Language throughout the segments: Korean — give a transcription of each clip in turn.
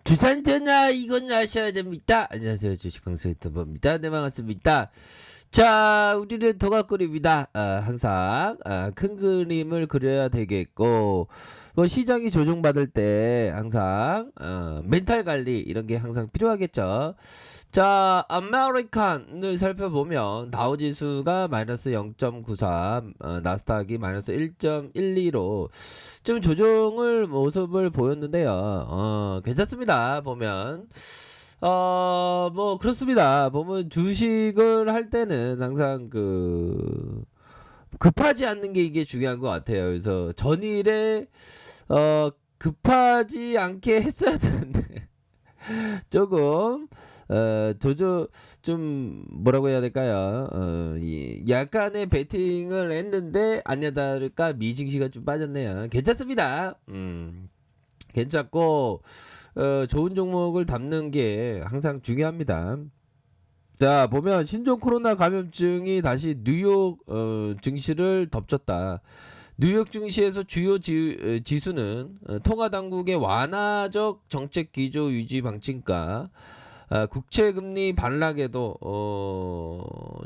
주산전화 이건 아셔야 됩니다. 안녕하세요, 주식강사 유튜버입니다. 네, 반갑습니다. 자, 우리는 도가꾼입니다. 항상 큰 그림을 그려야 되겠고, 뭐 시장이 조정받을 때 항상 멘탈 관리 이런 게 항상 필요하겠죠. 자, 아메리칸을 살펴보면 다우지수가 마이너스 0.93, 나스닥이 마이너스 1.12로 좀 조정을 모습을 보였는데요. 괜찮습니다. 보면 뭐 그렇습니다. 보면 주식을 할 때는 항상 급하지 않는 게 이게 중요한 것 같아요. 그래서 전일에 급하지 않게 했어야 되는데 조금 좀 뭐라고 해야 될까요? 약간의 베팅을 했는데 아니야 다를까 미증시가 좀 빠졌네요. 괜찮습니다. 괜찮고 좋은 종목을 담는 게 항상 중요합니다. 자, 보면 신종 코로나 감염증이 다시 뉴욕 증시를 덮쳤다. 뉴욕 증시에서 주요 지수는 통화 당국의 완화적 정책 기조 유지 방침과 국채 금리 반락에도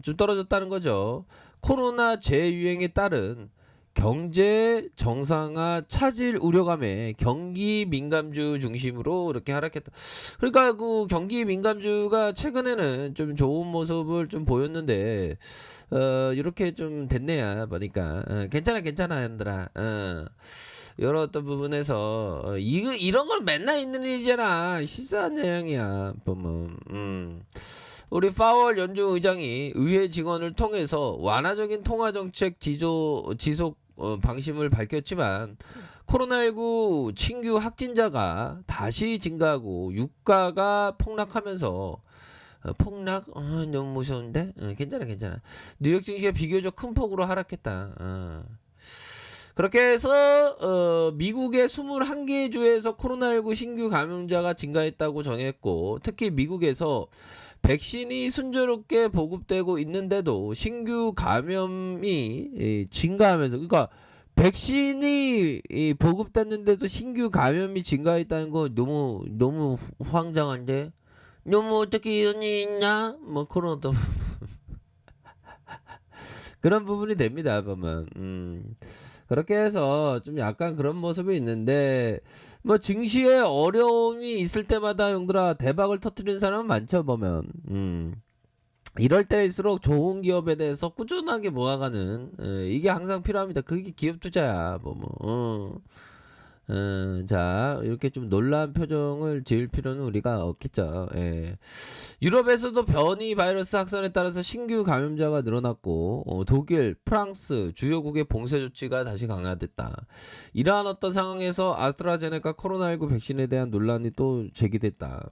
좀 떨어졌다는 거죠. 코로나 재유행에 따른 경제 정상화 차질 우려감에 경기 민감주 중심으로 이렇게 하락했다. 그러니까 그 경기 민감주가 최근에는 좀 좋은 모습을 좀 보였는데 이렇게 좀 됐네요 보니까. 괜찮아 얘들아. 여러 어떤 부분에서 이런 걸 맨날 있는 일이잖아. 시사한 내용이야 보면. 우리 파월 연준 의장이 의회 직원을 통해서 완화적인 통화 정책 지속 방침을 밝혔지만 코로나19 신규 확진자가 다시 증가하고 유가가 폭락하면서 폭락? 너무 무서운데? 괜찮아. 뉴욕 증시가 비교적 큰 폭으로 하락했다. 그렇게 해서 미국의 21개 주에서 코로나19 신규 감염자가 증가했다고 정했고, 특히 미국에서 백신이 순조롭게 보급되고 있는데도 신규 감염이 증가하면서, 그러니까 백신이 보급됐는데도 신규 감염이 증가했다는 거 너무 황당한데, 너무 어떻게 이런 일이 있냐? 뭐 그런 어떤 그런 부분이 됩니다 보면. 그렇게 해서 좀 약간 그런 모습이 있는데, 뭐 증시에 어려움이 있을 때마다 형들아 대박을 터뜨리는 사람은 많죠 보면. 이럴 때일수록 좋은 기업에 대해서 꾸준하게 모아가는 이게 항상 필요합니다. 그게 기업 투자야 보면. 자, 이렇게 좀 놀라운 표정을 지을 필요는 우리가 없겠죠. 예. 유럽에서도 변이 바이러스 확산에 따라서 신규 감염자가 늘어났고, 독일, 프랑스 주요국의 봉쇄 조치가 다시 강화됐다. 이러한 어떤 상황에서 아스트라제네카 코로나19 백신에 대한 논란이 또 제기됐다.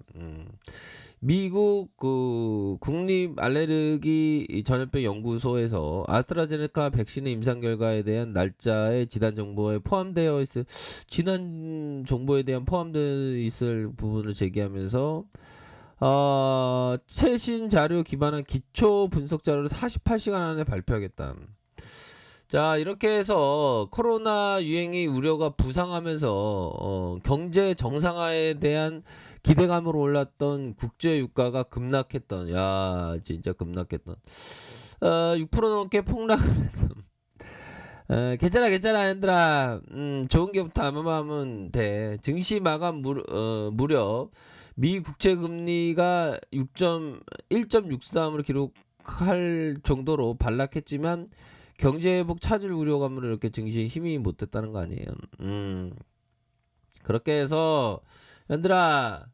미국 국립 알레르기 전염병 연구소에서 아스트라제네카 백신의 임상 결과에 대한 날짜의 지난 정보에 포함되어 있을 지난 정보에 대한 포함되어 있을 부분을 제기하면서 최신 자료 기반한 기초 분석 자료를 48시간 안에 발표하겠다. 자, 이렇게 해서 코로나 유행이 우려가 부상하면서 경제 정상화에 대한 기대감으로 올랐던 국제 유가가 급락했던, 야 진짜 급락했던 6% 넘게 폭락을 해서 괜찮아 얘들아. 좋은 게부터 아마하면 돼. 증시 마감 무렵 미 국채 금리가 1.63으로 기록할 정도로 반락했지만 경제 회복 차질 우려감으로 이렇게 증시에 힘이 못 됐다는 거 아니에요. 그렇게 해서 형들아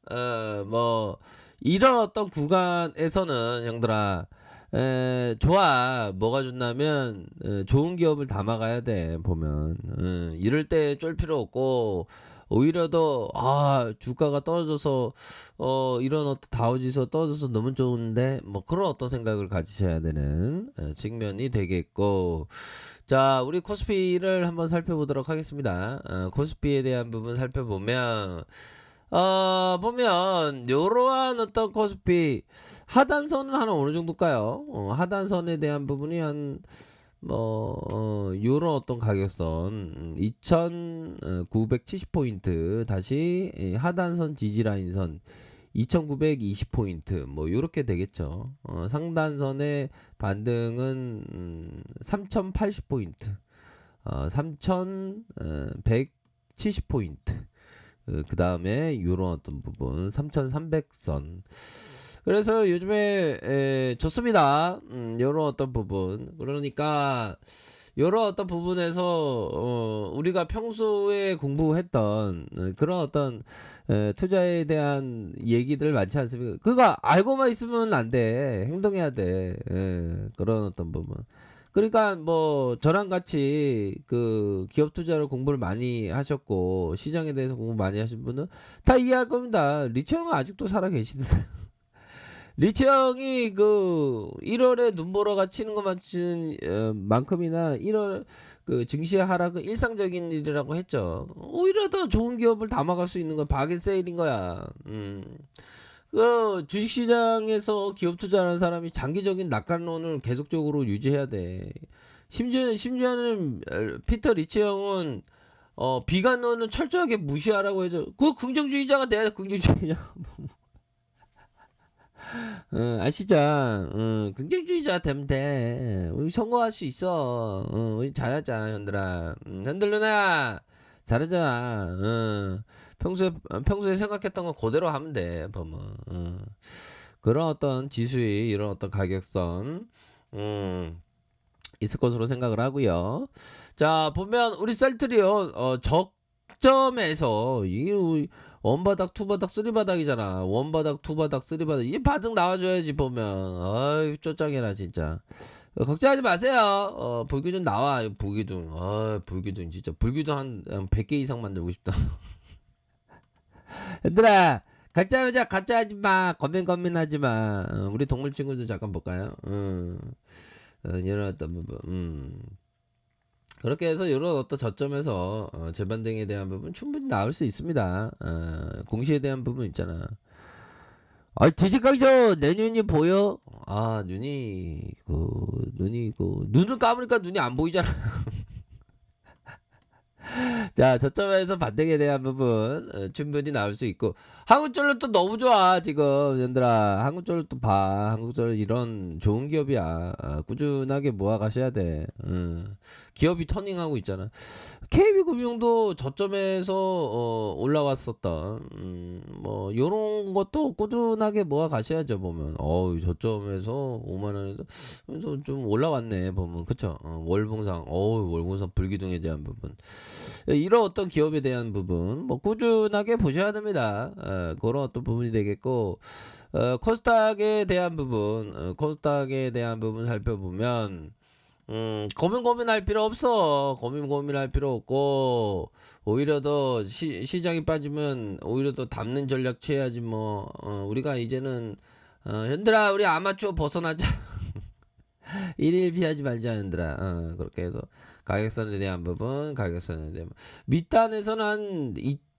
뭐 이런 어떤 구간에서는 형들아 좋아. 뭐가 좋냐면 좋은 기업을 담아가야 돼 보면. 이럴 때 쫄 필요 없고 오히려 더 주가가 떨어져서 이런 어떤 다우지수 떨어져서 너무 좋은데 뭐 그런 어떤 생각을 가지셔야 되는 측면이 되겠고, 자 우리 코스피를 한번 살펴보도록 하겠습니다. 코스피에 대한 부분 살펴보면 보면 이러한 어떤 코스피 하단선은 한 어느 정도일까요? 하단선에 대한 부분이 한 요런 어떤 가격선 2,970 포인트 다시 하단선 지지 라인선 2,920 포인트 뭐 요렇게 되겠죠. 상단선의 반등은 3,080 포인트. 3,170 포인트. 그 다음에 요런 어떤 부분 3,300선. 그래서 요즘에 좋습니다. 요런 어떤 부분. 그러니까 요런 어떤 부분에서 우리가 평소에 공부했던 그런 어떤 투자에 대한 얘기들 많지 않습니까? 그거 알고만 있으면 안 돼. 행동해야 돼. 그런 어떤 부분. 그러니까 뭐 저랑 같이 그 기업 투자를 공부를 많이 하셨고 시장에 대해서 공부 많이 하신 분은 다 이해할 겁니다. 리치 형은 아직도 살아 계시는데 리치 형이 그 1월에 눈보라가 치는 것만큼 만큼이나 1월 그 증시 하락은 일상적인 일이라고 했죠. 오히려 더 좋은 기업을 담아갈 수 있는 건 바겐 세일인 거야. 그 주식시장에서 기업 투자하는 사람이 장기적인 낙관론을 계속적으로 유지해야 돼. 심지어는 피터 리치 형은 비관론은 철저하게 무시하라고 해줘. 그 긍정주의자가 돼야 긍정주의자. 아시죠? 긍정주의자 되면 돼. 우리 성공할 수 있어. 우리 잘하자, 현들아. 현들 누나, 잘하자. 평소에 생각했던 거 그대로 하면 돼, 보면. 그런 어떤 지수의 이런 어떤 가격선, 있을 것으로 생각을 하고요. 자, 보면 우리 셀트리온, 적점에서, 이 원바닥, 투바닥, 쓰리바닥이잖아. 원바닥, 투바닥, 쓰리바닥. 이 바닥 나와줘야지, 보면. 어이, 쪼짱해라, 진짜. 걱정하지 마세요. 불기둥 나와, 불기둥. 불기둥, 진짜. 불기둥 한 100개 이상 만들고 싶다. 얘들아, 가짜 하지 마. 고민하지 마. 우리 동물 친구들 잠깐 볼까요? 이런 어떤 부분. 그렇게 해서 이런 어떤 저점에서 재반등에 대한 부분 충분히 나올 수 있습니다. 공시에 대한 부분 있잖아. 지식강조 내 눈이 보여? 눈이 눈을 감으니까 눈이 안 보이잖아. 자, 저점에서 반등에 대한 부분 충분히 나올 수 있고 한국전력 또 너무 좋아 지금 얘들아. 한국전력 또 봐. 한국전력 이런 좋은 기업이야. 꾸준하게 모아 가셔야 돼. 기업이 터닝하고 있잖아. KB금융도 저점에서 올라왔었던 뭐 요런 것도 꾸준하게 모아 가셔야죠. 보면 저점에서 5만원에서 좀 올라왔네 보면. 그쵸? 월봉상 월봉상 불기둥에 대한 부분, 이런 어떤 기업에 대한 부분 뭐 꾸준하게 보셔야 됩니다. 그런 어떤 부분이 되겠고, 코스닥에 대한 부분, 코스닥에 대한 부분 살펴보면 고민할 필요 없어. 고민할 필요 없고, 오히려 더 시장이 빠지면 오히려 더 담는 전략 취해야지 뭐. 우리가 이제는 현들아 우리 아마추어 벗어나자. 일일 피하지 말자 현들아. 그렇게 해서 가격선에 대한 부분, 가격선에 대한 밑단에서는 한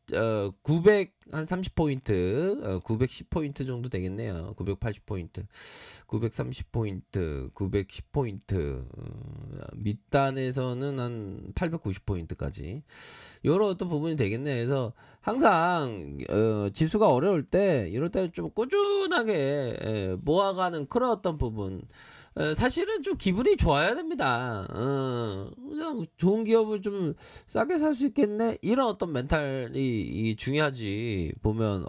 930포인트, 910포인트 정도 되겠네요. 980포인트, 930포인트, 910포인트, 밑단에서는 한 890포인트까지. 요런 어떤 부분이 되겠네. 그래서 항상, 지수가 어려울 때, 이럴 때 좀 꾸준하게 모아가는 그런 어떤 부분. 사실은 좀 기분이 좋아야 됩니다. 그냥 좋은 기업을 좀 싸게 살 수 있겠네? 이런 어떤 멘탈이 중요하지. 보면,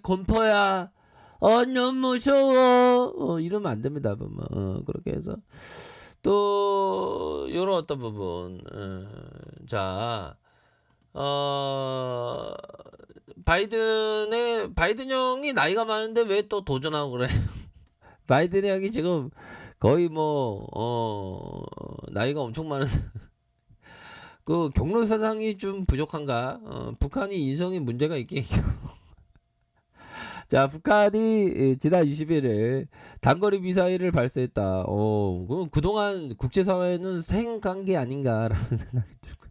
건퍼야. 너무 무서워. 이러면 안 됩니다. 보면. 그렇게 해서. 또, 요런 어떤 부분. 자, 바이든 형이 나이가 많은데 왜 또 도전하고 그래? 바이든 형이 지금 거의 나이가 엄청 많은 그 경로 사상이 좀 부족한가? 북한이 인성이 문제가 있긴 자, 북한이 지난 21일 단거리 미사일을 발사했다. 그동안 국제사회는 생각한 게 아닌가라는 생각이 들고.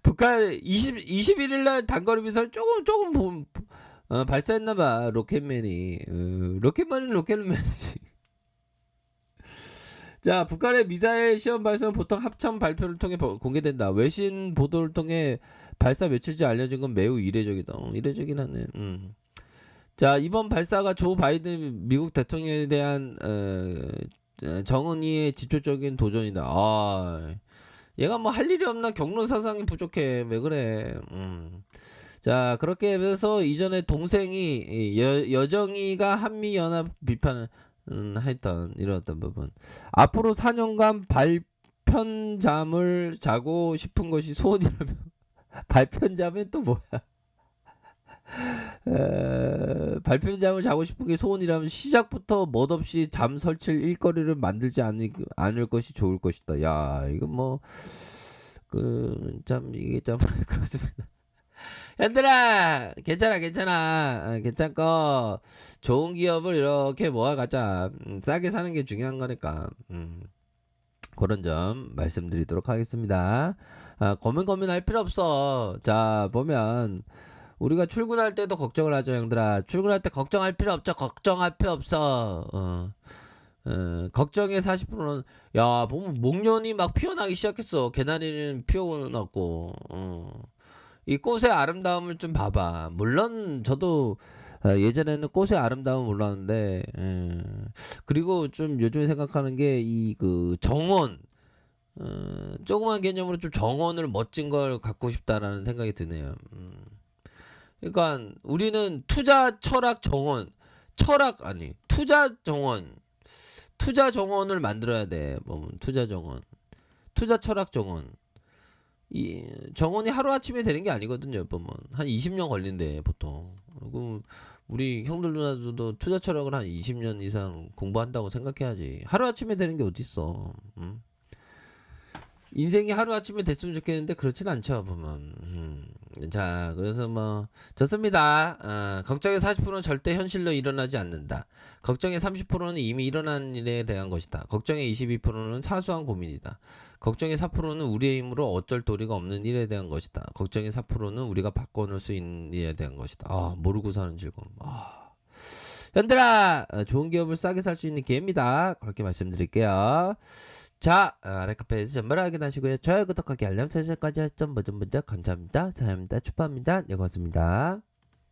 북한 21일 날 단거리 미사일 조금 발사했나봐. 로켓맨이. 로켓맨이지. 자, 북한의 미사일 시험 발사는 보통 합참 발표를 통해 공개된다. 외신 보도를 통해 발사 며칠째 알려진 건 매우 이례적이다. 이례적이긴 하네. 자, 이번 발사가 조 바이든 미국 대통령에 대한 정은이의 지초적인 도전이다. 아, 얘가 뭐 할 일이 없나? 경론 사상이 부족해. 왜 그래? 자, 그렇게 해서 이전에 동생이 여정이가 한미 연합 비판을 했던 이런 어떤 부분. 앞으로 4년간 발편잠을 자고 싶은 것이 소원이라면 발편잠은 또 뭐야? 발편잠을 자고 싶은 게 소원이라면 시작부터 멋없이 잠 설칠 일거리를 만들지 않을 것이 좋을 것이다. 야, 이거 뭐 참 이게 참 그렇습니다. 얘들아, 괜찮아, 괜찮아. 괜찮고 좋은 기업을 이렇게 모아가자. 싸게 사는 게 중요한 거니까. 그런 점 말씀드리도록 하겠습니다. 고민할 필요 없어. 자, 보면 우리가 출근할 때도 걱정을 하죠, 형들아. 출근할 때 걱정할 필요 없죠. 걱정할 필요 없어. 걱정의 40%는 야, 보면 목련이 막 피어나기 시작했어. 개나리는 피어났고. 이 꽃의 아름다움을 좀 봐봐. 물론 저도 예전에는 꽃의 아름다움을 몰랐는데, 그리고 좀 요즘에 생각하는 게 이 그 정원, 조그만 개념으로 좀 정원을 멋진 걸 갖고 싶다라는 생각이 드네요. 그러니까 우리는 투자 철학 정원, 철학 아니 투자 정원, 투자 정원을 만들어야 돼. 뭐 투자 정원, 투자 철학 정원. 이 정원이 하루아침에 되는 게 아니거든요. 보면 한 20년 걸린대 보통. 그럼 우리 형들 누나들도 투자 철학을 한 20년 이상 공부한다고 생각해야지. 하루아침에 되는 게 어딨어. 인생이 하루아침에 됐으면 좋겠는데 그렇진 않죠. 보면. 자, 그래서 뭐 좋습니다. 걱정의 40%는 절대 현실로 일어나지 않는다. 걱정의 30%는 이미 일어난 일에 대한 것이다. 걱정의 22%는 사소한 고민이다. 걱정의 4%는 우리의 힘으로 어쩔 도리가 없는 일에 대한 것이다. 걱정의 4%는 우리가 바꿔놓을 수 있는 일에 대한 것이다. 모르고 사는 즐거움. 현들아, 좋은 기업을 싸게 살 수 있는 기회입니다. 그렇게 말씀드릴게요. 자, 아래카페에서 전부 확인하시고요. 좋아요, 구독하기, 알람 설정까지 하셨던 모든 분들 감사합니다. 사랑합니다. 축하합니다. 네, 고맙습니다.